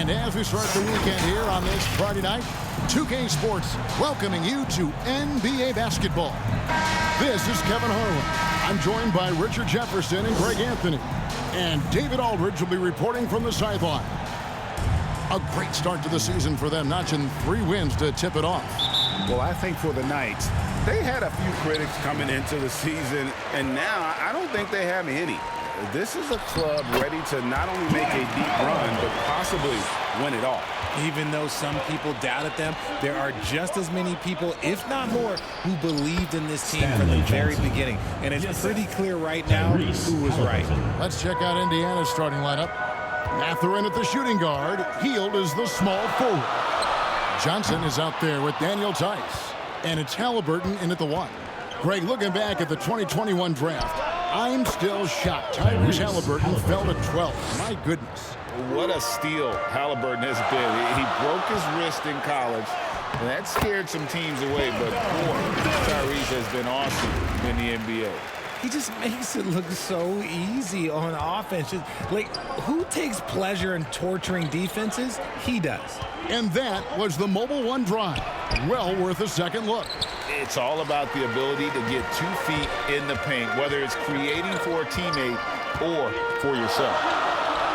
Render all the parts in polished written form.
And as we start the weekend here on this Friday night, 2K Sports welcoming you to NBA basketball. This is Kevin Harlan. I'm joined by Richard Jefferson and Greg Anthony. And David Aldridge will be reporting from the sideline. A great start to the season for them, notching 3 wins to tip it off. Well, I think for the Knights, they had a few critics coming into the season, and now I don't think they have any. This is a club ready to not only make a deep run, but possibly win it all. Even though some people doubted them, there are just as many people, if not more, who believed in this team from the very beginning. And it's pretty clear right now who was right. Let's check out Indiana's starting lineup. Mathurin at the shooting guard. Hield is the small forward. Johnson is out there with Daniel Tice. And it's Halliburton in at the 1. Greg, looking back at the 2021 draft, I'm still shocked. Tyrese Halliburton fell to 12. My goodness. What a steal Halliburton has been. He broke his wrist in college, and that scared some teams away. But, boy, Tyrese has been awesome in the NBA. He just makes it look so easy on offense. Like, who takes pleasure in torturing defenses? He does. And that was the Mobile One drive. Well worth a second look. It's all about the ability to get 2 feet in the paint, whether it's creating for a teammate or for yourself.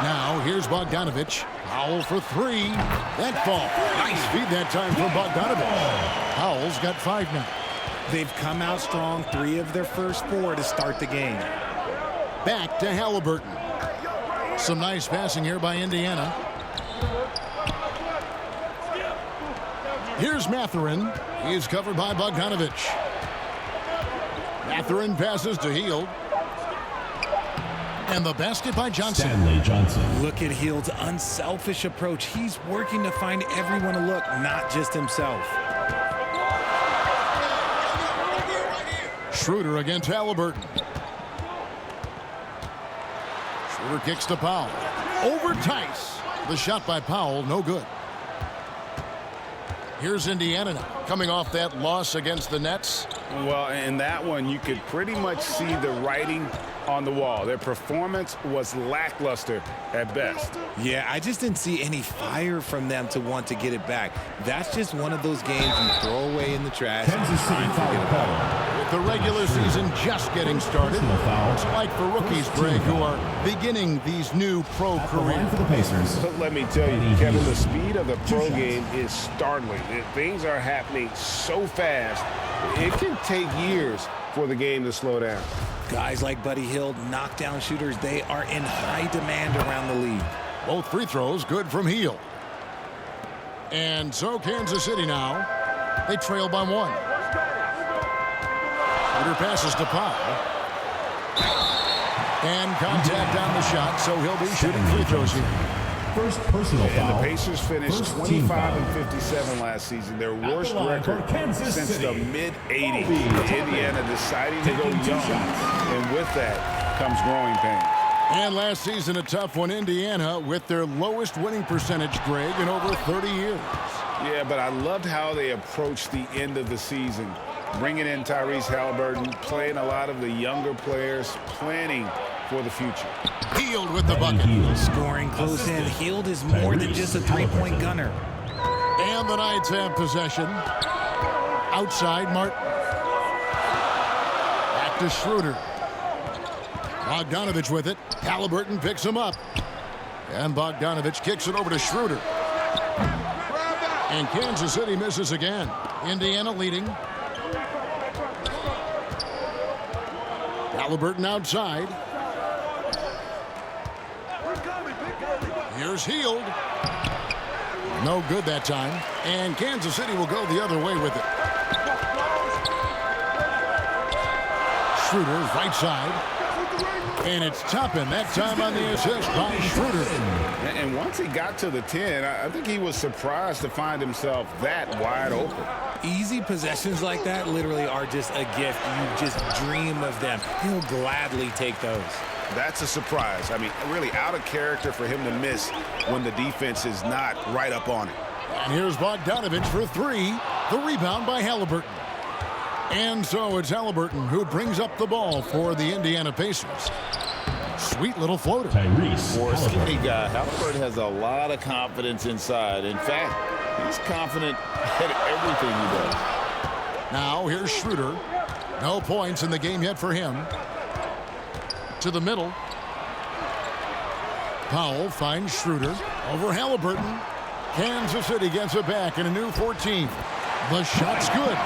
Now, here's Bogdanovich. Powell for 3. That fall. Nice feed that time from Bogdanovich. Powell's got 5 now. They've come out strong, 3 of their first 4 to start the game. Back to Halliburton. Some nice passing here by Indiana. Here's Mathurin. He is covered by Bogdanovich. Mathurin passes to Hield. And the basket by Johnson. Stanley Johnson. Look at Hield's unselfish approach. He's working to find everyone to look, not just himself. Schroeder against Halliburton. Schroeder kicks to Powell. Over Tice. The shot by Powell, no good. Here's Indiana now, coming off that loss against the Nets. Well, in that one, you could pretty much see the writing on the wall. Their performance was lackluster at best. Yeah, I just didn't see any fire from them to want to get it back. That's just one of those games you throw away in the trash and forget about it. With the regular season just getting started, it's like for rookies, Greg, who are beginning these new pro careers. For the Pacers. But let me tell you, Kevin, the speed of the pro game is startling. Things are happening so fast, it can take years for the game to slow down. Guys like Buddy Hield, knockdown shooters, they are in high demand around the league. Both free throws good from Hield. And so Kansas City now, they trail by 1. Schroeder passes to Powell. And contact on the shot, so he'll be shooting free throws here. First personal foul. And the Pacers finished 25 and 57 last season, their worst record since the mid-'80s. Indiana deciding to go young, and with that comes growing pains. And last season, a tough one, Indiana, with their lowest winning percentage, Greg, in over 30 years. Yeah, but I loved how they approached the end of the season, bringing in Tyrese Halliburton, playing a lot of the younger players, planning for the future. Hield with the bucket. Scoring close in. Hield is more than just a 3-point gunner. And the Knights have possession. Outside, Martin. Back to Schroeder. Bogdanovich with it. Halliburton picks him up. And Bogdanovich kicks it over to Schroeder. And Kansas City misses again. Indiana leading. Halliburton outside. Here's Hield. No good that time. And Kansas City will go the other way with it. Schroeder, right side. And it's Toppin, that time on the assist by Schroeder. And once he got to the 10, I think he was surprised to find himself that wide open. Easy possessions like that literally are just a gift. You just dream of them. He'll gladly take those. That's a surprise. I mean, really out of character for him to miss when the defense is not right up on it. And here's Bogdanovich for 3. The rebound by Halliburton. And so it's Halliburton who brings up the ball for the Indiana Pacers. Sweet little floater. Tyrese For a skinny Halliburton. guy, Halliburton has a lot of confidence inside. In fact, he's confident at everything he does. Now here's Schroeder. No points in the game yet for him. To the middle. Powell finds Schroeder over Halliburton. Kansas City gets it back in a new 14th. The shot's good.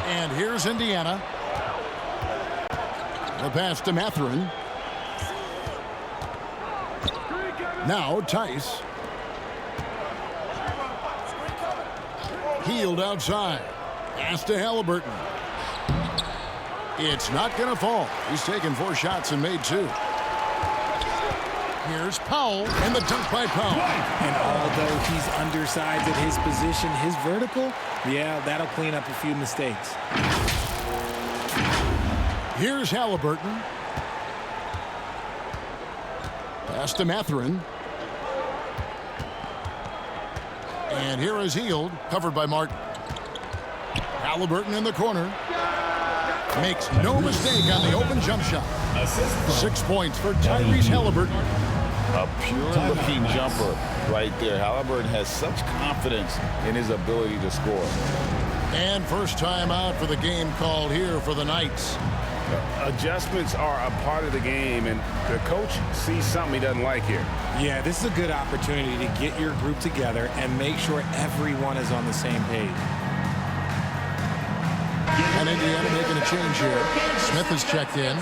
And here's Indiana. The pass to Mathurin. Now Tice. Healed outside. Pass to Halliburton. It's not going to fall. He's taken 4 shots and made 2. Here's Powell, and the dunk by Powell. And although he's undersized at his position, his vertical, yeah, that'll clean up a few mistakes. Here's Halliburton. Pass to Mathurin. And here is Hield, covered by Martin. Halliburton in the corner. Makes no mistake on the open jump shot. 6 points for Tyrese Halliburton. A pure-looking jumper right there. Halliburton has such confidence in his ability to score. And first time out for the game called here for the Knights. Adjustments are a part of the game, and the coach sees something he doesn't like here. Yeah, this is a good opportunity to get your group together and make sure everyone is on the same page. And Indiana making a change here. Smith is checked in.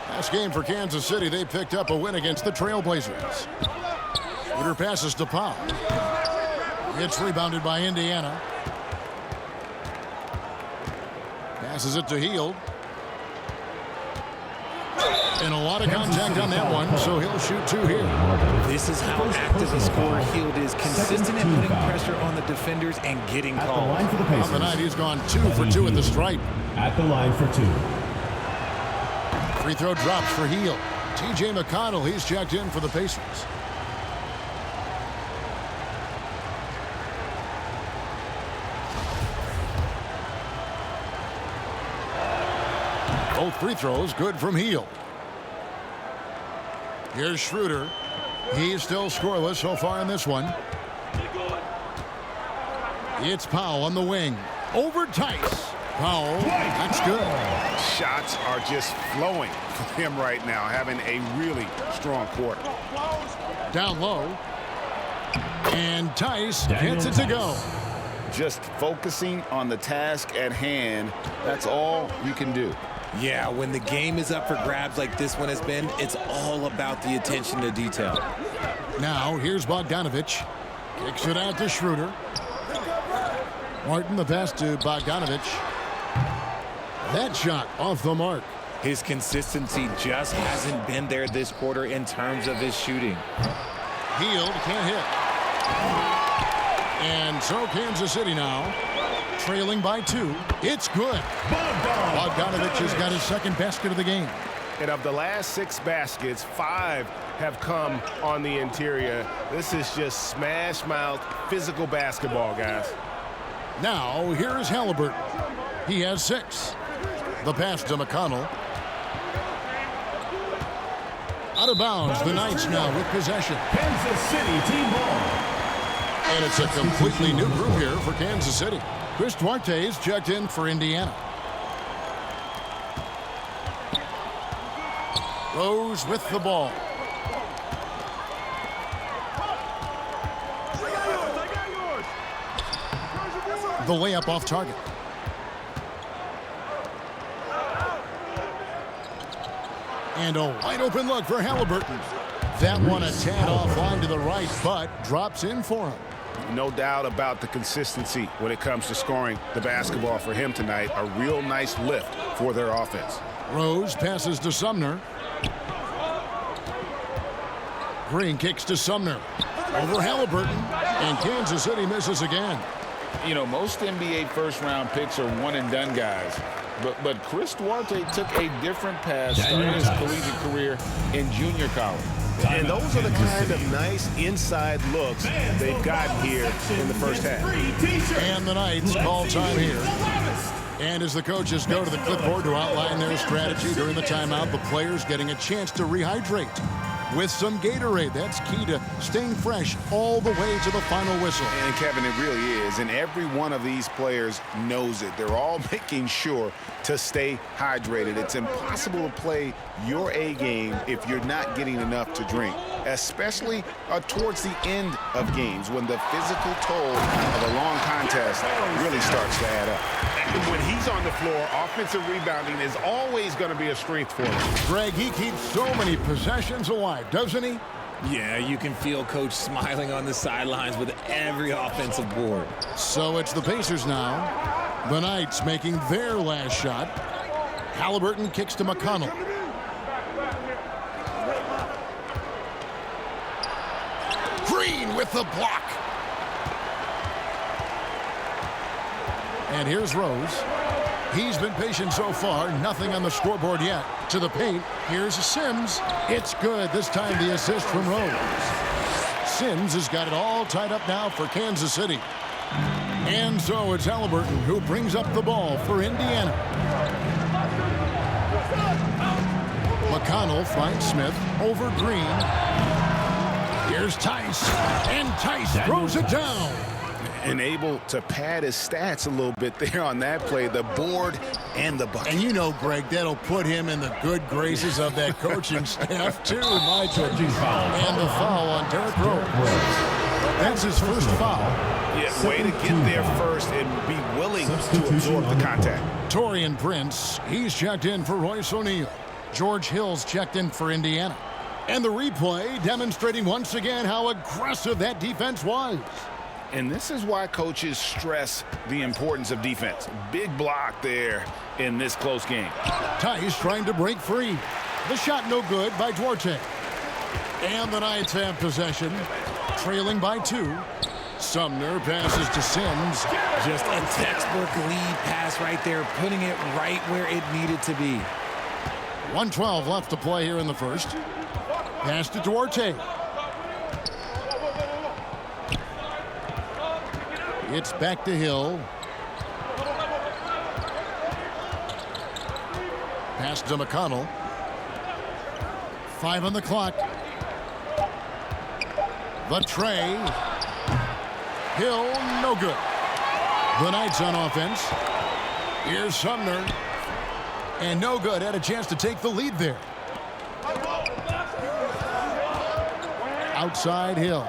Last game for Kansas City, they picked up a win against the Trailblazers. Schroeder passes to Powell. It's rebounded by Indiana. Passes it to Hield. And a lot of contact on that one, so he'll shoot 2 here. This is how active a scorer Hield is, consistent in putting pressure on the defenders and getting At the calls. line for the On the night, Pacers. he's gone 2 for 2 at the stripe. At the line for 2. Free throw drops for Hield. T.J. McConnell, he's checked in for the Pacers. Both free throws good from Hield. Here's Schroeder. He's still scoreless so far in this one. It's Powell on the wing. Over Tice. Powell, that's good. Shots are just flowing for him right now, having a really strong quarter. Down low. And Tice gets it to go. Just focusing on the task at hand, that's all you can do. Yeah, when the game is up for grabs like this one has been, it's all about the attention to detail. Now, here's Bogdanovich. Kicks it out to Schroeder. Martin, the pass to Bogdanovich. That shot off the mark. His consistency just hasn't been there this quarter in terms of his shooting. Hield can't hit. And so Kansas City now trailing by 2. It's good. Bogdanovich has got his second basket of the game. And of the last 6 baskets, 5 have come on the interior. This is just smash mouth physical basketball, guys. Now, here's Halliburton. He has 6. The pass to McConnell. Out of bounds, the Knights now with possession. Kansas City team ball. And it's a completely new group here for Kansas City. Chris Duarte is checked in for Indiana. Rose with the ball. The layup off target. And a wide open look for Halliburton. That one a tad offline to the right, but drops in for him. No doubt about the consistency when it comes to scoring the basketball for him tonight. A real nice lift for their offense. Rose passes to Sumner. Green kicks to Sumner. Over Halliburton. And Kansas City misses again. You know, most NBA first-round picks are one-and-done guys. But Chris Duarte took a different path starting his collegiate career in junior college. And those are the kind of nice inside looks they've gotten here in the first half. And the Knights call time here. And as the coaches go to the clipboard to outline their strategy during the timeout, the players getting a chance to rehydrate with some Gatorade. That's key to staying fresh all the way to the final whistle. And Kevin, it really is. And every one of these players knows it. They're all making sure to stay hydrated. It's impossible to play your A game if you're not getting enough to drink, especially towards the end of games when the physical toll of a long contest really starts to add up. When he's on the floor, offensive rebounding is always going to be a strength for him. Greg, he keeps so many possessions alive, doesn't he? Yeah, you can feel Coach smiling on the sidelines with every offensive board. So it's the Pacers now. The Knights making their last shot. Halliburton kicks to McConnell. Green with the block. And here's Rose. He's been patient so far. Nothing on the scoreboard yet. To the paint. Here's Sims. It's good. This time the assist from Rose. Sims has got it all tied up now for Kansas City. And so it's Halliburton who brings up the ball for Indiana. McConnell finds Smith over Green. Here's Tice. And Tice throws it down. And able to pad his stats a little bit there on that play, the board and the bucket. And you know, Greg, that'll put him in the good graces of that coaching staff, too, in my judgment. And the foul on Derrick Rose. That's his first foul. Yeah, way to get there first and be willing to absorb the contact. Taurean Prince, he's checked in for Royce O'Neal. George Hill's checked in for Indiana. And the replay demonstrating once again how aggressive that defense was. And this is why coaches stress the importance of defense. Big block there in this close game. Tice trying to break free. The shot no good by Duarte. And the Knights have possession, trailing by 2. Sumner passes to Sims. Just a textbook lead pass right there, putting it right where it needed to be. 1:12 left to play here in the first. Pass to Duarte. It's back to Hill. Pass to McConnell. 5 on the clock. The tray. Hill, no good. The Knights on offense. Here's Sumner. And no good. Had a chance to take the lead there. Outside Hill.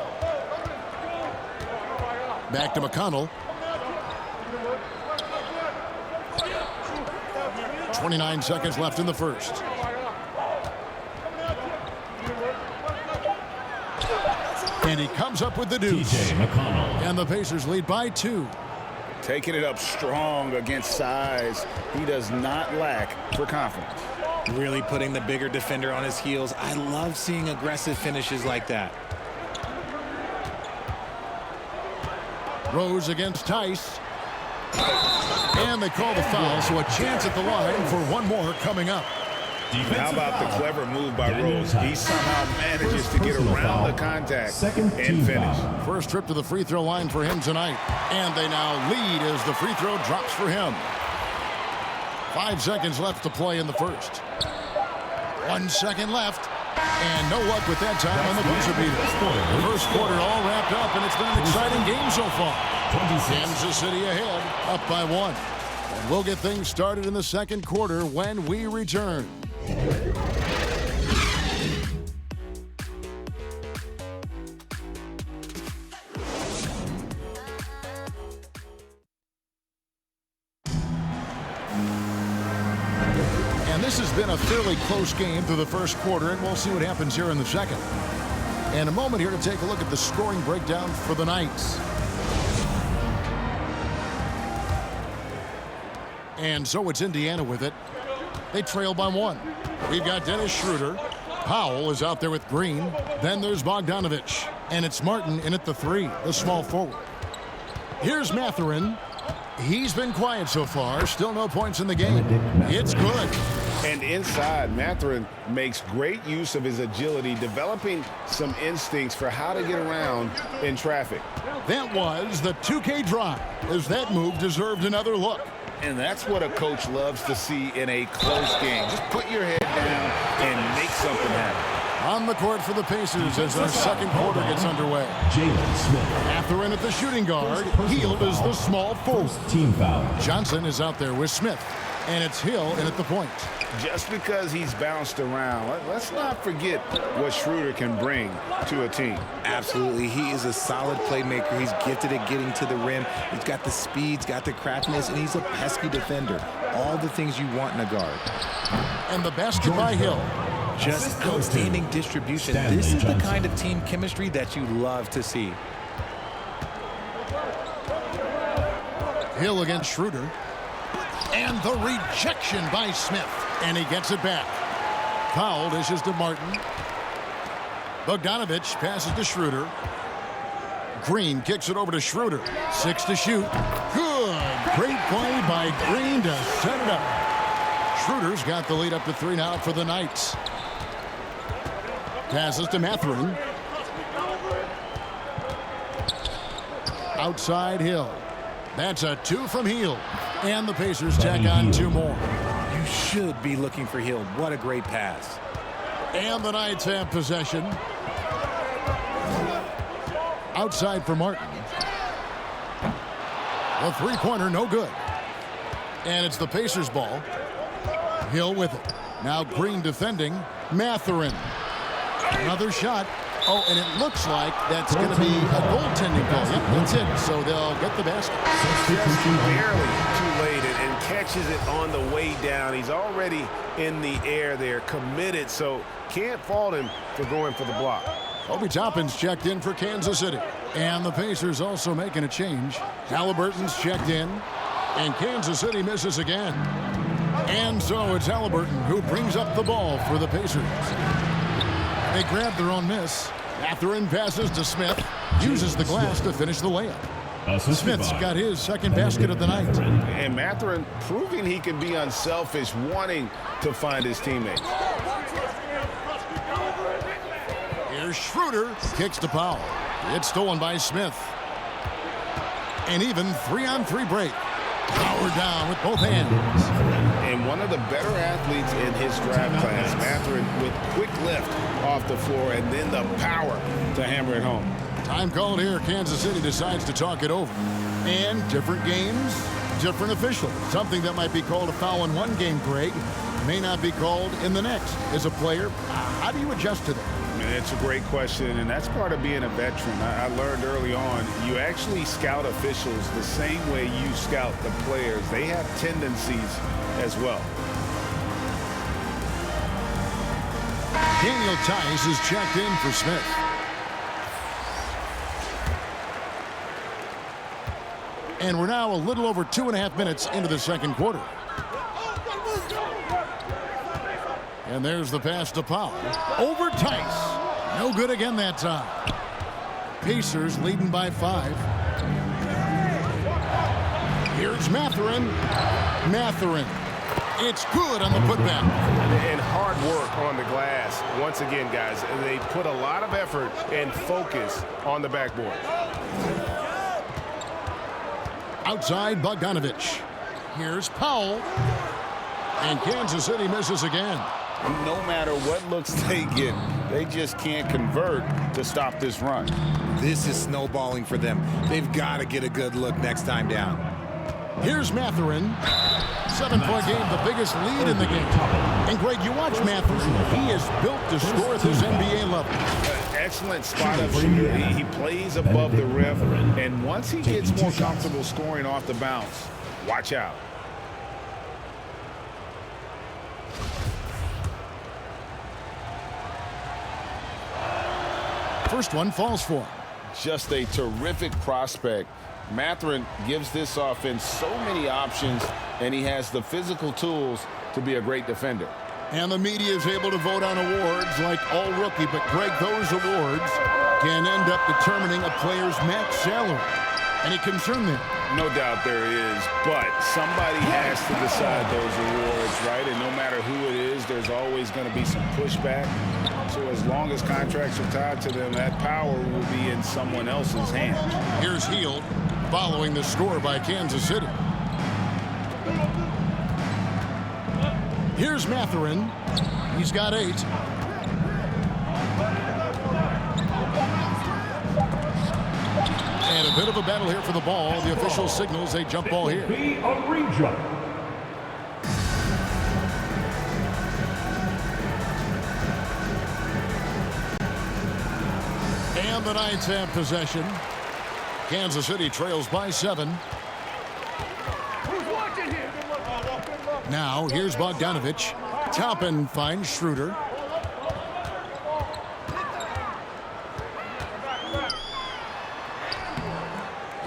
Back to McConnell. 29 seconds left in the first. And he comes up with the deuce. And the Pacers lead by 2. Taking it up strong against size. He does not lack for confidence. Really putting the bigger defender on his heels. I love seeing aggressive finishes like that. Rose against Tice. And they call the foul, so a chance at the line for one more coming up. How about the clever move by Rose? He somehow manages to get around the contact and finish. First trip to the free throw line for him tonight. And they now lead as the free throw drops for him. 5 seconds left to play in the first. 1 second left. And no luck with that time on the buzzer beater. The first quarter all wrapped up, and it's been an exciting game so far. Kansas City ahead, up by 1. And we'll get things started in the second quarter when we return. This has been a fairly close game through the first quarter, and we'll see what happens here in the second. And a moment here to take a look at the scoring breakdown for the Knights. And so it's Indiana with it. They trail by 1. We've got Dennis Schroeder. Powell is out there with Green. Then there's Bogdanovich. And it's Martin in at the 3, the small forward. Here's Mathurin. He's been quiet so far. Still no points in the game. It's good. And inside, Mathurin makes great use of his agility, developing some instincts for how to get around in traffic. That was the 2K drive, as that move deserved another look. And that's what a coach loves to see in a close game. Just put your head down and make something happen. On the court for the Pacers as our second quarter gets underway. Jalen Smith. Mathurin at the shooting guard. Hield is the small forward. Team foul. Johnson is out there with Smith. And it's Hill in at the point. Just because he's bounced around, let's not forget what Schroeder can bring to a team. Absolutely. He is a solid playmaker. He's gifted at getting to the rim. He's got the speed, he's got the craftiness, and he's a pesky defender. All the things you want in a guard. And the basket by Hill. Just outstanding distribution. This is the kind of team chemistry that you love to see. Hill against Schroeder. And the rejection by Smith. And he gets it back. Foul dishes to Martin. Bogdanovich passes to Schroeder. Green kicks it over to Schroeder. 6 to shoot. Good. Great play by Green to set it up. Schroeder's got the lead up to 3 now for the Knights. Passes to Mathurin. Outside Hill. That's a 2 from Hield. And the Pacers tack on 2 more. You should be looking for Hill. What a great pass. And the Knights have possession. Outside for Martin. The three-pointer, no good. And it's the Pacers' ball. Hill with it. Now Green defending. Mathurin. Another shot. Oh, and it looks like that's going to be a goaltending call. Yep, that's it. So they'll get the basket. Just barely too late and catches it on the way down. He's already in the air there, committed, so can't fault him for going for the block. Obi Toppin's checked in for Kansas City. And the Pacers also making a change. Halliburton's checked in. And Kansas City misses again. And so it's Halliburton who brings up the ball for the Pacers. They grab their own miss. Mathurin passes to Smith. Uses the glass to finish the layup. Smith's got his second basket of the night. And Mathurin proving he can be unselfish, wanting to find his teammates. Here's Schroeder. Kicks to Powell. It's stolen by Smith. An even 3-on-3 break. Power down with both hands. And one of the better athletes in his draft class, Mathurin, with quick lift off the floor and then the power to hammer it home. Time called here. Kansas City decides to talk it over. And different games, different officials. Something that might be called a foul in one game, Greg, may not be called in the next. As a player, how do you adjust to that? It's a great question, and that's part of being a veteran. I learned early on, you actually scout officials the same way you scout the players. They have tendencies as well. Daniel Tice is checked in for Smith. And we're now a little over 2.5 minutes into the second quarter. And there's the pass to Powell. Over Tice. No good again that time. Pacers leading by 5. Here's Mathurin. Mathurin. It's good on the putback. And hard work on the glass. Once again, guys, they put a lot of effort and focus on the backboard. Outside Bogdanovich. Here's Powell. And Kansas City misses again. No matter what looks they get, they just can't convert to stop this run. This is snowballing for them. They've got to get a good look next time down. Here's Mathurin. 7-point game, the biggest lead in the game. And Greg, you watch Mathurin. He is built to score at this NBA level. Excellent spot-up shooter. He plays above the rim. And once he gets more comfortable scoring off the bounce, watch out. First one falls for him. Just a terrific prospect. Mathurin gives this offense so many options, and he has the physical tools to be a great defender. And the media is able to vote on awards like all rookie, but Greg, those awards can end up determining a player's max salary. Any concern there? No doubt there is, but somebody has to decide those awards, right? And no matter who it is, there's always going to be some pushback. So as long as contracts are tied to them, that power will be in someone else's hands. Here's Hield following the score by Kansas City. Here's Mathurin. He's got 8. And a bit of a battle here for the ball. The official signals a jump ball here. Be a rejump. And the Knights have possession. Kansas City trails by 7. Now here's Bogdanovich. Toppin finds Schroeder.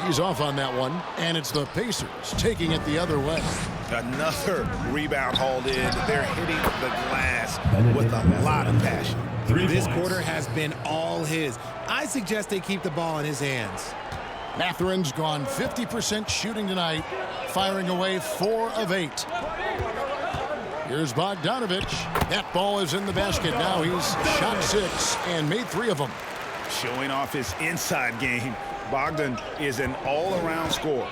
He's off on that one, and it's the Pacers taking it the other way. Another rebound hauled in. They're hitting the glass with a lot of passion. This quarter has been all his. I suggest they keep the ball in his hands. Mathurin's gone 50% shooting tonight, firing away 4 of 8. Here's Bogdanovich. That ball is in the basket. Now he's shot 6 and made 3 of them. Showing off his inside game. Bogdan is an all-around scorer.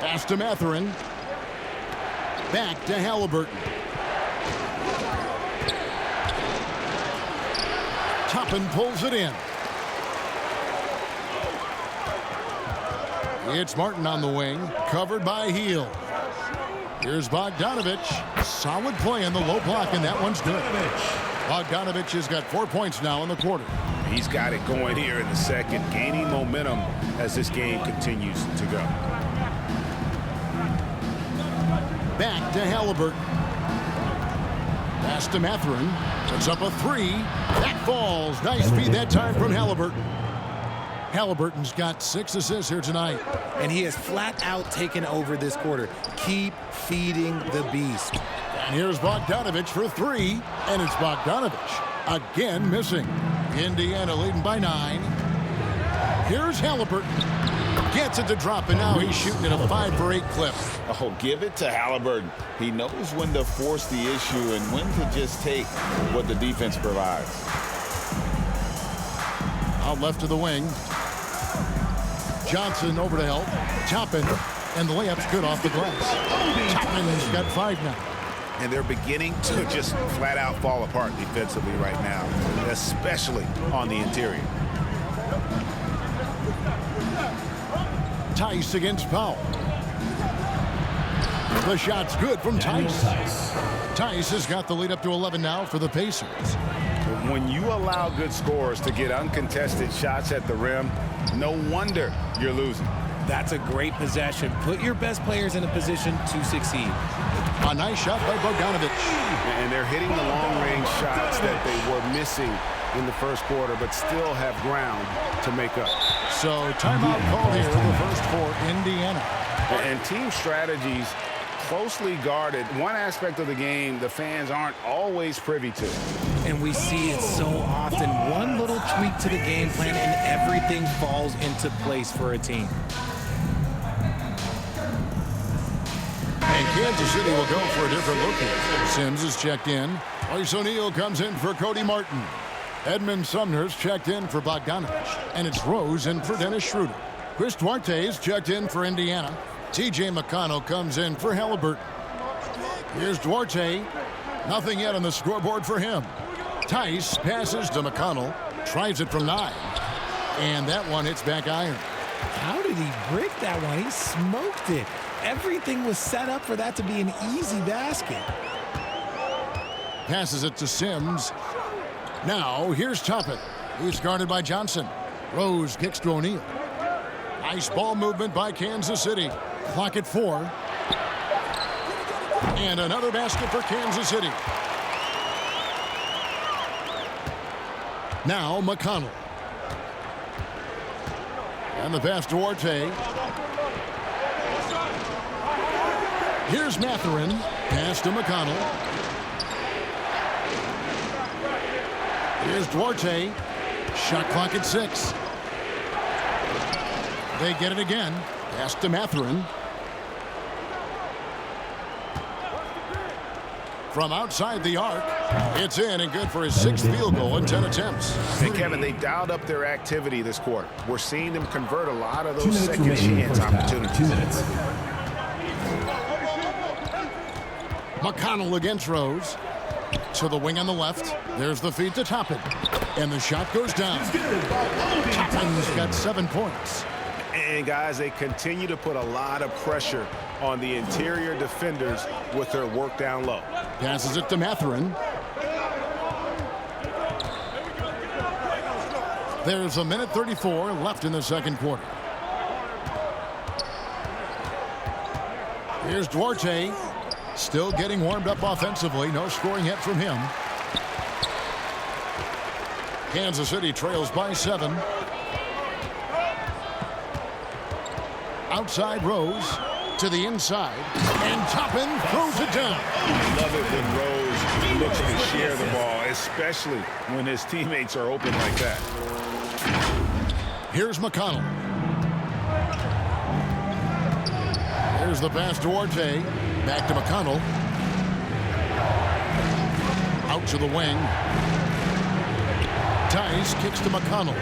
Pass to Mathurin. Back to Halliburton. Toppin pulls it in. It's Martin on the wing, covered by Hield. Here's Bogdanovich. Solid play in the low block, and that one's good. Bogdanovich has got 4 points now in the quarter. He's got it going here in the second, gaining momentum as this game continues to go. Back to Halliburton. Pass to Mathurin. Puts up a 3. That falls. Nice feed that time from Halliburton. Halliburton's got 6 assists here tonight. And he has flat out taken over this quarter. Keep feeding the beast. And here's Bogdanovich for 3. And it's Bogdanovich again missing. Indiana leading by 9. Here's Halliburton. Gets it to drop, and now he's shooting at a 5 for 8 clip. Oh, give it to Halliburton. He knows when to force the issue and when to just take what the defense provides. Out left to the wing. Johnson over to help. Toppin, and the layup's good off the glass. Toppin's got 5 now. And they're beginning to just flat out fall apart defensively right now, especially on the interior. Tice against Powell. The shot's good from Tice. Tice has got the lead up to 11 now for the Pacers. When you allow good scorers to get uncontested shots at the rim, no wonder you're losing. That's a great possession. Put your best players in a position to succeed. A nice shot by Bogdanovich. And they're hitting the long-range shots that they were missing in the first quarter, but still have ground to make up. So timeout called here in the first for Indiana. And team strategies closely guarded. One aspect of the game the fans aren't always privy to. And we see it so often. One little tweak to the game plan and everything falls into place for a team. And Kansas City will go for a different look here. Sims is checked in. Royce O'Neal comes in for Cody Martin. Edmund Sumner's checked in for Bogdanovich. And it's Rose in for Dennis Schroeder. Chris Duarte's checked in for Indiana. TJ McConnell comes in for Halliburton. Here's Duarte. Nothing yet on the scoreboard for him. Tice passes to McConnell. Tries it from 9. And that one hits back iron. How did he break that one? He smoked it. Everything was set up for that to be an easy basket. Passes it to Sims. Now, here's Toppin. He's guarded by Johnson. Rose kicks to O'Neal. Nice ball movement by Kansas City. Clock at 4. And another basket for Kansas City. Now, McConnell. And the pass to Duarte. Here's Mathurin. Pass to McConnell. Here's Duarte. Shot clock at 6. They get it again. Pass to Mathurin. From outside the arc, it's in and good for his 6th field goal in 10 attempts. Hey, Kevin, they dialed up their activity this quarter. We're seeing them convert a lot of 2 those minutes second remaining chance first half. opportunities. 2 minutes. McConnell against Rose. To the wing on the left. There's the feed to Toppin. And the shot goes down. Toppin's got 7 points. And, guys, they continue to put a lot of pressure on the interior defenders with their work down low. Passes it to Mathurin. There's a minute 34 left in the second quarter. Here's Duarte. Still getting warmed up offensively. No scoring yet from him. Kansas City trails by 7. Outside Rose to the inside. And Toppin throws it down. Love it when Rose looks to share the ball, especially when his teammates are open like that. Here's McConnell. Here's the pass to Duarte. Back to McConnell. Out to the wing. Tice kicks to McConnell.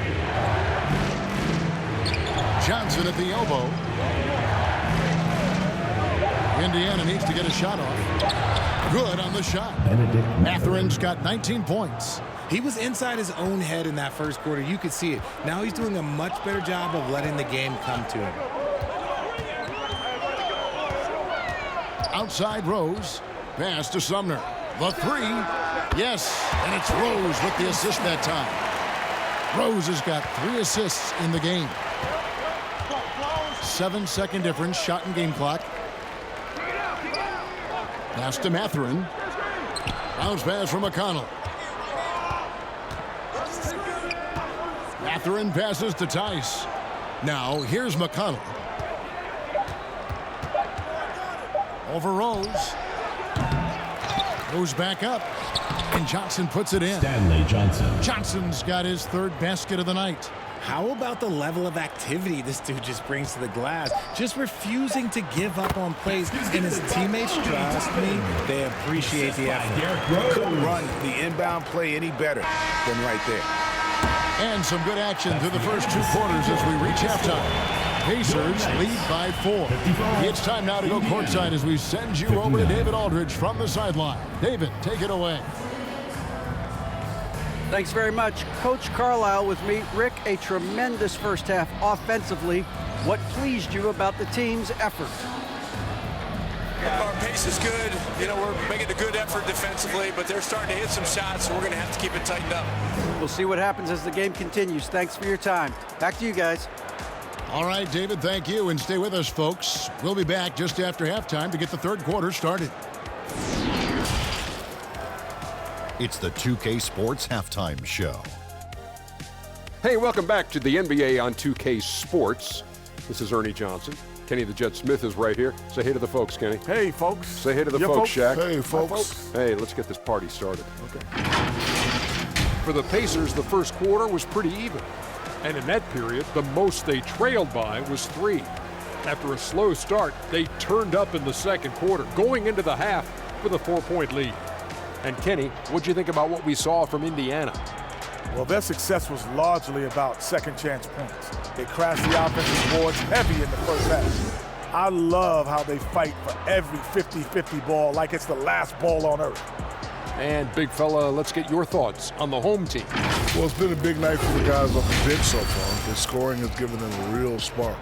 Johnson at the elbow. Indiana needs to get a shot off. Good on the shot. Mathurin's got 19 points. He was inside his own head in that first quarter. You could see it. Now he's doing a much better job of letting the game come to him. Outside Rose. Pass to Sumner. The 3. Yes, and it's Rose with the assist that time. Rose has got 3 assists in the game. 7-second difference, shot and game clock. Pass to Mathurin. Bounce pass from McConnell. Mathurin passes to Tice. Now here's McConnell. Over Rose. Goes back up. And Johnson puts it in. Stanley Johnson. Johnson's got his 3rd basket of the night. How about the level of activity this dude just brings to the glass? Just refusing to give up on plays. And his teammates, trust me, they appreciate the effort. Couldn't run the inbound play any better than right there. And some good action through the first 2 quarters as we reach halftime. Pacers lead by 4. It's time now to go courtside as we send you over to David Aldridge from the sideline. David, take it away. Thanks very much. Coach Carlisle with me. Rick, a tremendous first half offensively. What pleased you about the team's effort? Our pace is good. You know, we're making a good effort defensively, but they're starting to hit some shots, so we're going to have to keep it tightened up. We'll see what happens as the game continues. Thanks for your time. Back to you guys. All right, David, thank you. And stay with us, folks. We'll be back just after halftime to get the 3rd quarter started. It's the 2K Sports Halftime Show. Hey, welcome back to the NBA on 2K Sports. This is Ernie Johnson. Kenny the Jet Smith is right here. Say hey to the folks, Kenny. Hey, folks. Say hey to the folks, Shaq. Hey, folks. Hey, let's get this party started. Okay. For the Pacers, the first quarter was pretty even. And in that period, the most they trailed by was 3. After a slow start, they turned up in the second quarter, going into the half with a 4-point lead. And Kenny, what'd you think about what we saw from Indiana? Well, their success was largely about second chance points. They crashed the offensive boards heavy in the first half. I love how they fight for every 50-50 ball like it's the last ball on earth. And big fella, let's get your thoughts on the home team. Well, it's been a big night for the guys off the bench so far. The scoring has given them a real spark.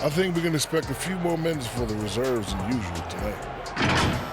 I think we can expect a few more minutes for the reserves than usual tonight.